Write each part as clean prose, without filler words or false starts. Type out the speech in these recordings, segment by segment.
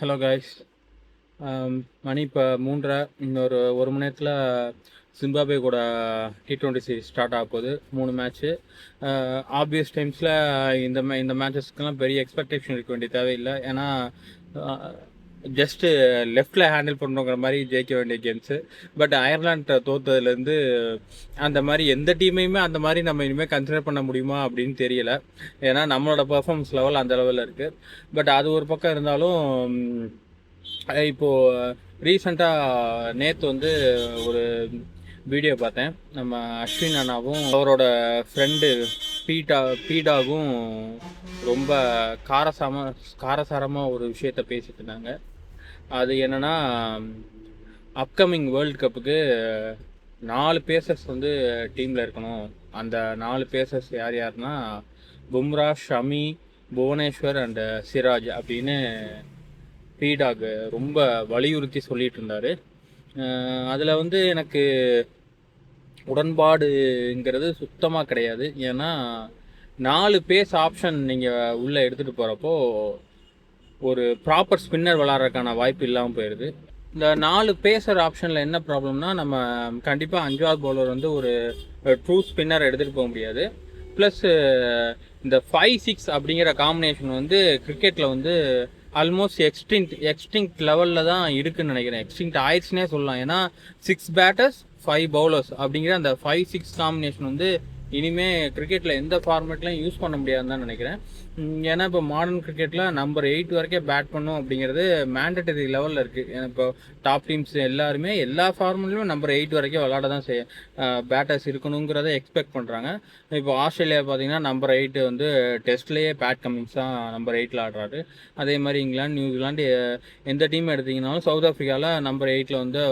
Hello guys. மணி இப்போ 3:30. இன்னொரு 1 மணி நேரத்தில் ஜிம்பாப்வே கூட T20 சீரிஸ் ஸ்டார்ட் ஆக போகுது. 3 மேட்ச்சு. ஆப்வியஸ் டைம்ஸில் இந்த மேட்சஸ்க்கெல்லாம் பெரிய எக்ஸ்பெக்டேஷன் இருக்க வேண்டிய தேவையில்லை. ஏன்னா ஜஸ்ட்டு லெஃப்டில் ஹேண்டில் பண்ணுங்கிற மாதிரி ஜெயிக்க வேண்டிய கேம்ஸு. பட் அயர்லாண்ட் தோற்றதுலேருந்து அந்த மாதிரி எந்த டீமையுமே அந்த மாதிரி நம்ம இனிமேல் கன்சிடர் பண்ண முடியுமா அப்படின்னு தெரியலை. ஏன்னா நம்மளோட பர்ஃபார்மன்ஸ் லெவல் அந்த லெவலில் இருக்குது. பட் அது ஒரு பக்கம் இருந்தாலும் இப்போது ரீசெண்டாக நேற்று வந்து ஒரு வீடியோ பார்த்தேன். நம்ம அஸ்வின் அண்ணாவும் அவரோட ஃப்ரெண்டு பீடாகும் ரொம்ப காரசாரமாக ஒரு விஷயத்த பேசிட்டு இருந்தாங்க. அது என்னென்னா, அப்கமிங் வேர்ல்டு கப்புக்கு 4 பேசர்ஸ் வந்து டீமில் இருக்கணும். அந்த 4 பேசர்ஸ் யார் யாருன்னா பும்ரா, ஷமி, புவனேஸ்வர் அண்டு சிராஜ் அப்படின்னு பீடாக் ரொம்ப வலியுறுத்தி சொல்லிட்டு இருந்தார். அதில் வந்து எனக்கு உடன்பாடுங்கிறது சுத்தமாக கிடையாது. ஏன்னா 4 பேஸ் ஆப்ஷன் நீங்கள் உள்ளே எடுத்துகிட்டு போகிறப்போ ஒரு ப்ராப்பர் ஸ்பின்னர் விளாட்றதுக்கான வாய்ப்பு இல்லாமல் போயிடுது. இந்த 4 பேசர் ஆப்ஷனில் என்ன ப்ராப்ளம்னா, நம்ம கண்டிப்பாக 5வது பவுலர் வந்து ஒரு ட்ரூ ஸ்பின்னர் எடுத்துகிட்டு போக முடியாது. ப்ளஸ் இந்த 5-6 அப்படிங்கிற காம்பினேஷன் வந்து கிரிக்கெட்டில் வந்து ஆல்மோஸ்ட் எக்ஸ்டிங்க்ட் லெவலில் தான் இருக்குதுன்னு நினைக்கிறேன். எக்ஸ்டிங்க்ட் ஆயிடுச்சுன்னே சொல்லலாம். ஏன்னா 6 பேட்டர்ஸ் 5 பவுலர்ஸ் அப்படிங்கிற அந்த 5-6 காம்பினேஷன் வந்து இனிமேல் கிரிக்கெட்டில் எந்த ஃபார்மேட்லையும் யூஸ் பண்ண முடியாதுன்னு தான் நினைக்கிறேன். ஏன்னா இப்போ மாடர்ன் கிரிக்கெட்டில் நம்பர் 8 வரைக்கும் பேட் பண்ணும் அப்படிங்கிறது மேண்டட்டரி லெவலில் இருக்குது. ஏன்னா இப்போ டாப் டீம்ஸ் எல்லாருமே எல்லா ஃபார்மேட்லையுமே நம்பர் 8 வரைக்கும் விளாட தான் பேட்டர்ஸ் இருக்கணுங்கிறத எக்ஸ்பெக்ட் பண்ணுறாங்க. இப்போ ஆஸ்திரேலியா பார்த்தீங்கன்னா நம்பர் 8 வந்து டெஸ்ட்லேயே பேட் கமின்ஸ் தான் நம்பர் 8 ஆடுறாரு. அதே மாதிரி இங்கிலாந்து, நியூசிலாண்டு எந்த டீம் எடுத்திங்கனாலும் சவுத் ஆஃப்ரிக்காவில் நம்பர் 8 வந்து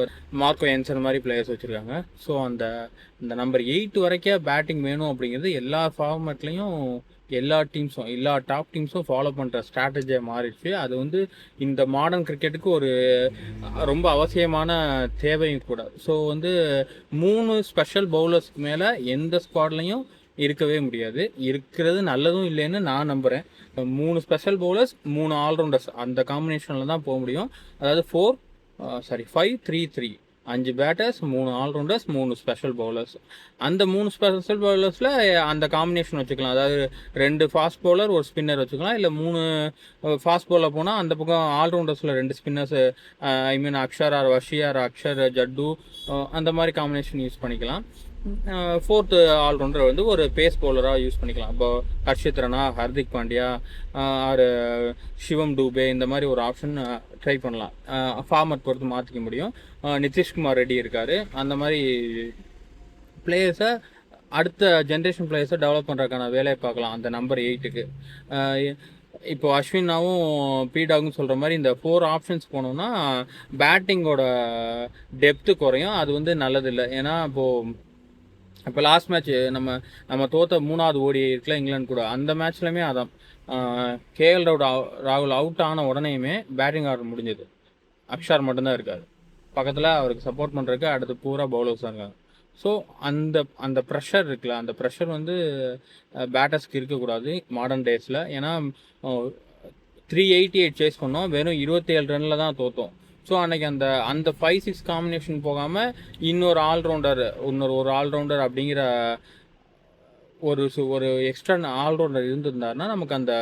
மார்க்கோ என்சன் மாதிரி பிளேயர்ஸ் வச்சுருக்காங்க. ஸோ இந்த நம்பர் 8 வரைக்கும் பேட்டிங் வேணும் அப்படிங்கிறது எல்லா ஃபார்மேட்லேயும் எல்லா டாப் டீம்ஸும் ஃபாலோ பண்ணுற ஸ்ட்ராட்டஜியாக மாறிடுச்சு. அது வந்து இந்த மாடர்ன் கிரிக்கெட்டுக்கு ஒரு ரொம்ப அவசியமான தேவையும் கூட. ஸோ வந்து 3 ஸ்பெஷல் பவுலர்ஸ்க்கு மேலே எந்த ஸ்குவாட்லையும் இருக்கவே முடியாது. இருக்கிறது நல்லதும் இல்லைன்னு நான் நம்புகிறேன். 3 ஸ்பெஷல் பவுலர்ஸ், 3 ஆல்ரவுண்டர்ஸ் அந்த காம்பினேஷனில் தான் போக முடியும். அதாவது 5-3-3 5 பேட்டர்ஸ், 3 ஆல்ரவுண்டர்ஸ், 3 ஸ்பெஷல் பவுலர்ஸ். அந்த 3 ஸ்பெஷல் பவுலர்ஸில் அந்த காம்பினேஷன் வச்சுக்கலாம். அதாவது 2 ஃபாஸ்ட் பவுலர், ஒரு ஸ்பின்னர் வச்சுக்கலாம். இல்லை 3 ஃபாஸ்ட் பவுலர் போனால் அந்த பக்கம் ஆல்ரவுண்டர்ஸில் 2 ஸ்பின்னர்ஸ், ஐ மீன் அக்ஷர் ஆர் வஷி ஆர் அக்ஷர் ஜட்டு, அந்த மாதிரி காம்பினேஷன் யூஸ் பண்ணிக்கலாம். 4th ஆல்ரவுண்டர் வந்து ஒரு பேஸ் பவுலராக யூஸ் பண்ணிக்கலாம். இப்போ ஹர்ஷித் ராணா, ஹர்திக் பாண்டியா ஆர் சிவம் டூபே இந்த மாதிரி ஒரு ஆப்ஷன் ட்ரை பண்ணலாம். ஃபார்மட் பொறுத்து மாற்றிக்க முடியும். நிதிஷ்குமார் ரெட்டி இருக்கார். அந்த மாதிரி பிளேயர்ஸை அடுத்த ஜென்ரேஷன் பிளேயர்ஸை டெவலப் பண்ணுறதுக்கான வேலையை பார்க்கலாம் அந்த நம்பர் 8க்கு. இப்போ அஸ்வினாவும் பீடாகும் சொல்கிற மாதிரி இந்த 4 ஆப்ஷன்ஸ் போனோம்னா பேட்டிங்கோட டெப்த்து குறையும். அது வந்து நல்லதில்லை. ஏன்னா இப்போ லாஸ்ட் மேட்ச் நம்ம தோற்ற 3வது ஓடி இருக்குல்ல இங்கிலாந்து கூட, அந்த மேட்ச்லையுமே அதான் கேஎல் ராகுல் அவுட் ஆன உடனேயுமே பேட்டிங் ஆர்டர் முடிஞ்சது. அக்ஷர் மட்டும்தான் இருக்கார் பக்கத்தில் அவருக்கு சப்போர்ட் பண்ணுறதுக்கு. அடுத்து பூரா பவுலர்ஸ் தான் இருக்காங்க. ஸோ அந்த ப்ரெஷர் இருக்குல்ல, அந்த ப்ரெஷர் வந்து பேட்டர்ஸ்க்கு இருக்கக்கூடாது மாடர்ன் டேஸில். ஏன்னா 388 சேஸ் பண்ணோம், வெறும் 27 ரனில் தான் தோற்றோம். ஸோ அன்றைக்கி அந்த 5-6 காம்பினேஷன் போகாமல் இன்னொரு ஆல்ரவுண்டர் அப்படிங்கிற ஒரு எக்ஸ்ட்ரா ஆல்ரவுண்டர் இருந்திருந்தாருன்னா நமக்கு அந்த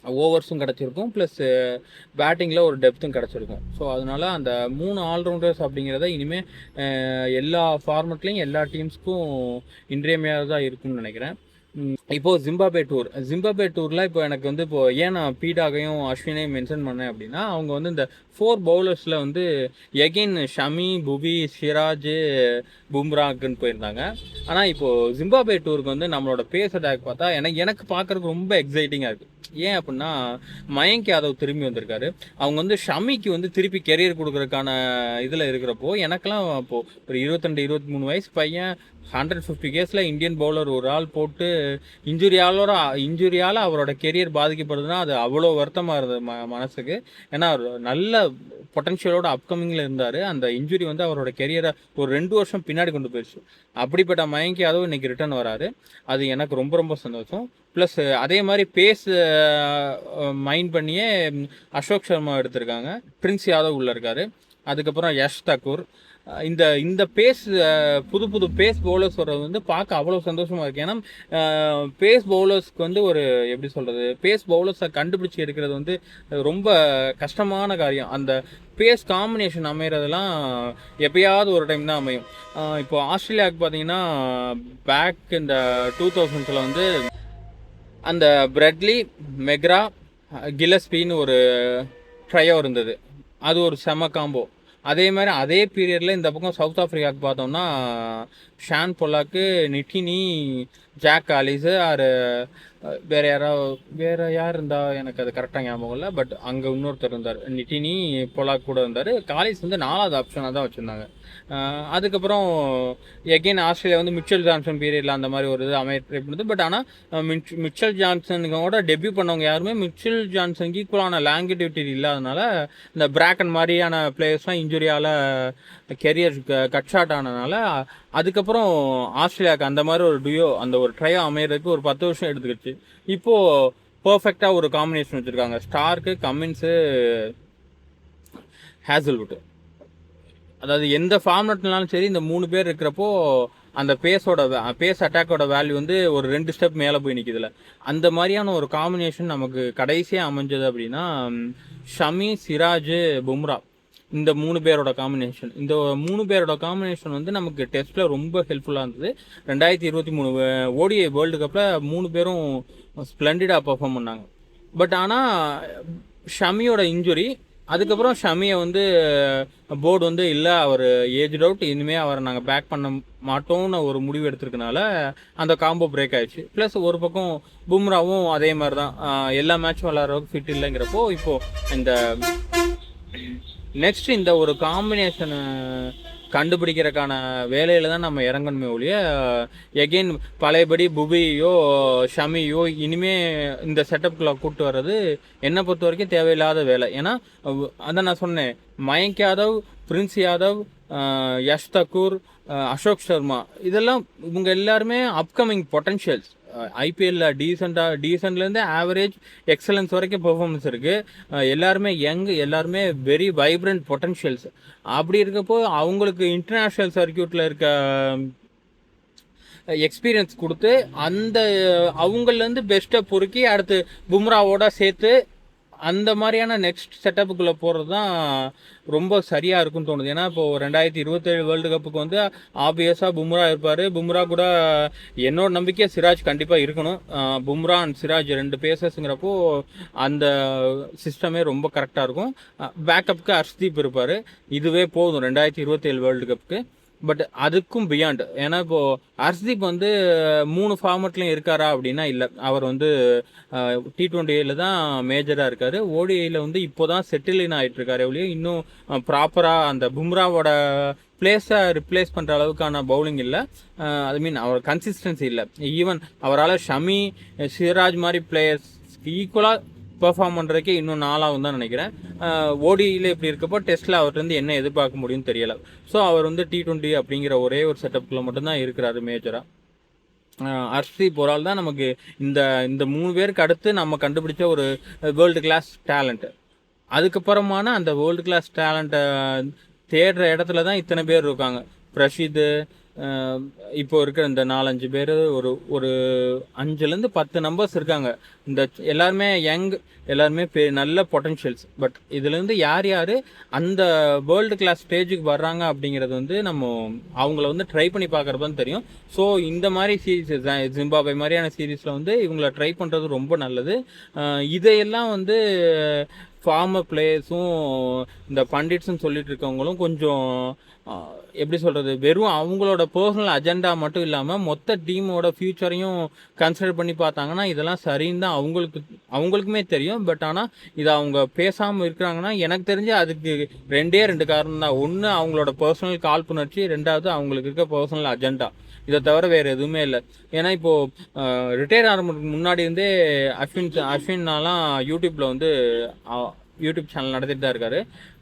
ஓவர்ஸும் கிடச்சிருக்கும், ப்ளஸ் பேட்டிங்கில் ஒரு டெப்த்தும் கிடச்சிருக்கும். ஸோ அதனால் அந்த 3 ஆல்ரவுண்டர்ஸ் அப்படிங்கிறத இனிமேல் எல்லா ஃபார்மெட்லேயும் எல்லா டீம்ஸ்க்கும் இன்றியமையாததாக இருக்கும்னு நினைக்கிறேன். இப்போது ஜிம்பாப்வே டூரில் இப்போ எனக்கு வந்து ஏன் நான் பீடாகையும் அஸ்வினையும் மென்ஷன் பண்ணேன் அப்படின்னா, அவங்க வந்து இந்த 4 பவுலர்ஸில் வந்து எகெயின் ஷமி, புவி, சிராஜ், பும்ராக்குன்னு போயிருந்தாங்க. ஆனால் இப்போது ஜிம்பாப்வே டூருக்கு வந்து நம்மளோட பேஸ் அட்டாக் பார்த்தா எனக்கு பார்க்குறதுக்கு ரொம்ப எக்ஸைட்டிங்காக இருக்குது. ஏன் அப்படின்னா, மயங்க் யாதவ் திரும்பி வந்திருக்காரு. அவங்க வந்து ஷமிக்கு வந்து திருப்பி கெரியர் கொடுக்குறதுக்கான இதில் இருக்கிறப்போ எனக்கெல்லாம் இப்போது ஒரு 22-23 வயசு பையன் 150 கேஸில் இந்தியன் பவுலர் ஒரு ஆள் போட்டு இன்ஜுரியால் அவரோட கெரியர் பாதிக்கப்படுதுன்னா அது அவ்வளோ வருத்தமாக இருந்தது மனசுக்கு. ஏன்னா நல்ல பொட்டன்ஷியலோட அப்கமிங்கில் இருந்தார். அந்த இன்ஜுரி வந்து அவரோட கெரியரை ஒரு 2 வருஷம் பின்னாடி கொண்டு போயிடுச்சு. அப்படிப்பட்ட மயங்க் யாதவ் இன்றைக்கி ரிட்டர்ன் வராரு. அது எனக்கு ரொம்ப ரொம்ப சந்தோஷம். ப்ளஸ் அதே மாதிரி மைண்ட் பண்ணியே அசோக் சர்மா எடுத்திருக்காங்க. பிரின்ஸ் யாதவ் உள்ளே இருக்கார். அதுக்கப்புறம் யஷ் தக்கூர். இந்த இந்த புது புது பேஸ் பவுலர்ஸ் வர்றது வந்து பார்க்க அவ்வளோ சந்தோஷமாக இருக்குது. ஏன்னா பேஸ் பவுலர்ஸ்க்கு வந்து ஒரு எப்படி சொல்கிறது, பேஸ் பவுலர்ஸை கண்டுபிடிச்சி எடுக்கிறது வந்து ரொம்ப கஷ்டமான காரியம். அந்த பேஸ் காம்பினேஷன் அமைகிறதுலாம் எப்பயாவது ஒரு டைம் தான் அமையும். இப்போ ஆஸ்திரேலியாவுக்கு பார்த்தீங்கன்னா பேக் இந்த 2000s வந்து அந்த பிரெட்லி, மெக்ரா, கில்லஸ்பின்னு ஒரு ட்ரையோ இருந்தது. அது ஒரு செம காம்போ. அதே மாதிரி அதே பீரியடில் இந்த பக்கம் சவுத் ஆஃப்ரிக்காவுக்கு பார்த்தோம்னா ஷான் பொல்லாக்கு, நிட்டினி, ஜாக் காலிஸு, வேறு யார் இருந்தால் எனக்கு அது கரெக்டாக ஞாபகம் இல்லை. பட் அங்கே இன்னொருத்தர் இருந்தார், நிட்டினி, பொல்லாக் கூட இருந்தார். காலிஸ் வந்து 4வது ஆப்ஷனாக தான் வச்சுருந்தாங்க. அதுக்கப்புறம் எகெயின் ஆஸ்திரேலியா வந்து மிச்சல் ஜான்சன் பீரியடில் அந்த மாதிரி ஒரு இது ட்ரை பண்ணுது. பட் ஆனால் மிச்சல் ஜான்சனுக்கோட டெபியூ பண்ணவங்க யாருமே மிச்சல் ஜான்சனுக்கு ஈக்குவலான லாங்கிடிவிட்டி இல்லாதனால இந்த பிராக்கன் மாதிரியான பிளேயர்ஸ்லாம் இன்ஜுரியால் கெரியர் கட் ஷாட் ஆனதுனால அதுக்கப்புறம் ஆஸ்திரேலியாவுக்கு அந்த மாதிரி ஒரு டுயோ, அந்த ஒரு ட்ரையோ அமைகிறதுக்கு ஒரு 10 வருஷம் எடுத்துக்கிச்சு. இப்போது பர்ஃபெக்டாக ஒரு காம்பினேஷன் வச்சுருக்காங்க. Stark, Cummins, Hazlewood. அதாவது எந்த ஃபார்மேட்னாலும் சரி இந்த 3 பேர் இருக்கிறப்போ அந்த பேஸ் அட்டாக்கோட வேல்யூ வந்து ஒரு 2 ஸ்டெப் மேலே போய் நிற்கிதுல. அந்த மாதிரியான ஒரு காம்பினேஷன் நமக்கு கடைசியாக அமைஞ்சது அப்படின்னா ஷமி, சிராஜ், பும்ரா, இந்த 3 பேரோட காம்பினேஷன். இந்த 3 பேரோட காம்பினேஷன் வந்து நமக்கு டெஸ்ட்டில் ரொம்ப ஹெல்ப்ஃபுல்லாக இருந்தது. 2023 ODI வேர்ல்டு கப்பில் 3 பேரும் ஸ்ப்ளெண்டிடாக பர்ஃபார்ம் பண்ணாங்க. பட் ஆனால் ஷமியோட இன்ஜுரி, அதுக்கப்புறம் ஷமியை வந்து போர்டு வந்து இல்லை, அவர் ஏஜ் அவுட், இனிமேல் அவரை நாங்கள் பேக் பண்ண மாட்டோம்னு ஒரு முடிவு எடுத்துருக்கனால அந்த காம்போ பிரேக் ஆயிடுச்சு. ப்ளஸ் ஒரு பக்கம் பும்ராவும் அதே மாதிரி தான் எல்லா மேட்சும் விளாட்றதுக்கு ஃபிட் இல்லைங்கிறப்போ இப்போது இந்த நெக்ஸ்ட் இந்த ஒரு காம்பினேஷனை கண்டுபிடிக்கிறதுக்கான வேலையில் தான் நம்ம இறங்கணுமே ஒழிய எகெயின் பழையபடி புபியோ ஷமியோ இனிமே இந்த செட்டப்புக்குள்ளே கூப்பிட்டு வர்றது என்னை பொறுத்த வரைக்கும் தேவையில்லாத வேலை. ஏன்னா அதான் நான் சொன்னேன், மயங்க் யாதவ், பிரின்ஸ் யாதவ், யஷ் தக்கூர், அசோக் சர்மா, இதெல்லாம் இவங்க எல்லாருமே அப்கமிங் பொட்டன்ஷியல்ஸ். ஐபிஎல்லில் டீசென்ட்லேருந்து ஆவரேஜ் எக்ஸலன்ஸ் வரைக்கும் பெர்ஃபார்மன்ஸ் இருக்குது. எல்லாருமே எல்லாருமே வெரி வைப்ரண்ட் பொட்டன்ஷியல்ஸ். அப்படி இருக்கப்போ அவங்களுக்கு இன்டர்நேஷ்னல் சர்க்கியூட்டில் இருக்க எக்ஸ்பீரியன்ஸ் கொடுத்து அவங்கள்லேருந்து பெஸ்ட்டை பொறுக்கி அடுத்து பும்ராவோட சேர்த்து அந்த மாதிரியான நெக்ஸ்ட் செட்டப்புக்குள்ளே போகிறது தான் ரொம்ப சரியாக இருக்குன்னு தோணுது. ஏன்னா இப்போது 2027 வேர்ல்டு கப்புக்கு வந்து ஆப்வியஸாக பும்ரா இருப்பார். பும்ரா கூட என்னோட நம்பிக்கை சிராஜ் கண்டிப்பாக இருக்கணும். பும்ரா அண்ட் சிராஜ் 2 பேசர்ஸுங்கிறப்போ அந்த சிஸ்டமே ரொம்ப கரெக்டாக இருக்கும். பேக்கப்புக்கு ஹர்ஷ்தீப் இருப்பார். இதுவே போதும் 2027 வேர்ல்டு கப்புக்கு. பட் அதுக்கும் பியாண்ட். ஏன்னா இப்போது ஹர்ஷ்தீப் வந்து 3 ஃபார்மெட்லையும் இருக்காரா அப்படின்னா இல்லை. அவர் வந்து T20 தான் மேஜராக இருக்கார். ODIயில் வந்து இப்போ தான் செட்டில்இன் ஆகிட்டுருக்காரு. எவ்வளோ இன்னும் ப்ராப்பராக அந்த பும்ராவோட பிளேஸை ரிப்ளேஸ் பண்ணுற அளவுக்கான பவுலிங் இல்லை. ஐ மீன் அவர் கன்சிஸ்டன்சி இல்லை. ஈவன் அவரால் ஷமி, சிராஜ் மாதிரி பிளேயர்ஸ் ஈக்குவலாக பெர்ஃபார்ம் பண்ணுறதுக்கே இன்னும் 4 தான் நினைக்கிறேன். ODIயில் இப்படி இருக்கப்போ டெஸ்ட்டில் அவர்கிட்ட என்ன எதிர்பார்க்க முடியும்னு தெரியலை. ஸோ அவர் வந்து T20 அப்படிங்கிற ஒரே ஒரு செட்டப்புக்குள்ளே மட்டும்தான் இருக்கிறாரு மேஜராக. ஹர்ஷ்தீப் ஒரு ஆள் தான் நமக்கு இந்த 3 பேருக்கு அடுத்து நம்ம கண்டுபிடிச்ச ஒரு வேர்ல்டு கிளாஸ் டேலண்ட்டு. அதுக்கப்புறமான அந்த வேர்ல்டு கிளாஸ் டேலண்ட்டை தேடுற இடத்துல தான் இத்தனை பேர் இருக்காங்க. பிரஷித், இப்போ இருக்கிற இந்த 4-5 பேர், ஒரு 5லேருந்து 10 நம்பர்ஸ் இருக்காங்க. இந்த எல்லாருமே எல்லாருமே நல்ல பொட்டன்ஷியல்ஸ். பட் இதுலேருந்து யார் அந்த வேர்ல்டு கிளாஸ் ஸ்டேஜுக்கு வர்றாங்க அப்படிங்கிறது வந்து நம்ம அவங்கள வந்து ட்ரை பண்ணி பார்க்குறது தான் தெரியும். ஸோ இந்த மாதிரி சீரீஸ், ஜிம்பாப்வே மாதிரியான சீரீஸில் வந்து இவங்கள ட்ரை பண்ணுறது ரொம்ப நல்லது. இதையெல்லாம் வந்து ஃபார்மர் பிளேயர்ஸும் இந்த பண்டிட்ஸ்ன்னு சொல்லிட்டு இருக்கவங்களும் கொஞ்சம் எப்படி சொல்கிறது, வெறும் அவங்களோட பர்சனல் அஜெண்டா மட்டும் இல்லாமல் மொத்த டீமோட ஃப்யூச்சரையும் கன்சிடர் பண்ணி பார்த்தாங்கன்னா இதெல்லாம் சரின்னு தான் அவங்களுக்குமே தெரியும். பட் ஆனால் இதை அவங்க பேசாமல் இருக்கிறாங்கன்னா எனக்கு தெரிஞ்சு அதுக்கு 2 காரணம் தான். ஒன்று அவங்களோட பர்சனல் காழ்ப்புணர்ச்சி, 2வது அவங்களுக்கு இருக்க பர்சனல் அஜெண்டா. இதை தவிர வேறு எதுவுமே இல்லை. ஏன்னா இப்போது ரிட்டையர் ஆகிறதுக்கு முன்னாடி இருந்தே அஸ்வின்னாலாம் யூடியூப்பில் வந்து யூடியூப் சேனல் நடத்திட்டு தான் இருக்காரு.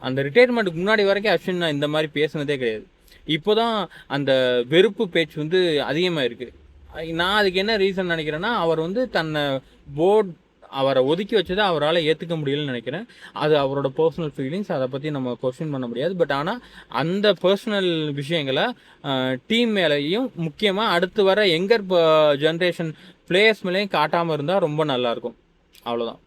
அந்த ரிட்டையர்மெண்ட்டுக்கு முன்னாடி வரைக்கும் அஸ்வின் இந்த மாதிரி பேசுனதே கிடையாது. இப்போ தான் அந்த வெறுப்பு பேச்சு வந்து அதிகமாக இருக்குது. நான் அதுக்கு என்ன ரீசன் நினைக்கிறேன்னா, அவர் வந்து தன்னை அவரை ஒதுக்கி வச்சதை அவரால் ஏற்றுக்க முடியலன்னு நினைக்கிறேன். அது அவரோட பர்சனல் ஃபீலிங்ஸ், அதை பற்றி நம்ம கொஸ்டின் பண்ண முடியாது. பட் ஆனால் அந்த பர்சனல் விஷயங்களை டீம் மேலேயும் முக்கியமாக அடுத்து வர யங்கர் ஜென்ரேஷன் பிளேயர்ஸ் மேலேயும் காட்டாமல் இருந்தால் ரொம்ப நல்லாயிருக்கும். அவ்வளோதான்.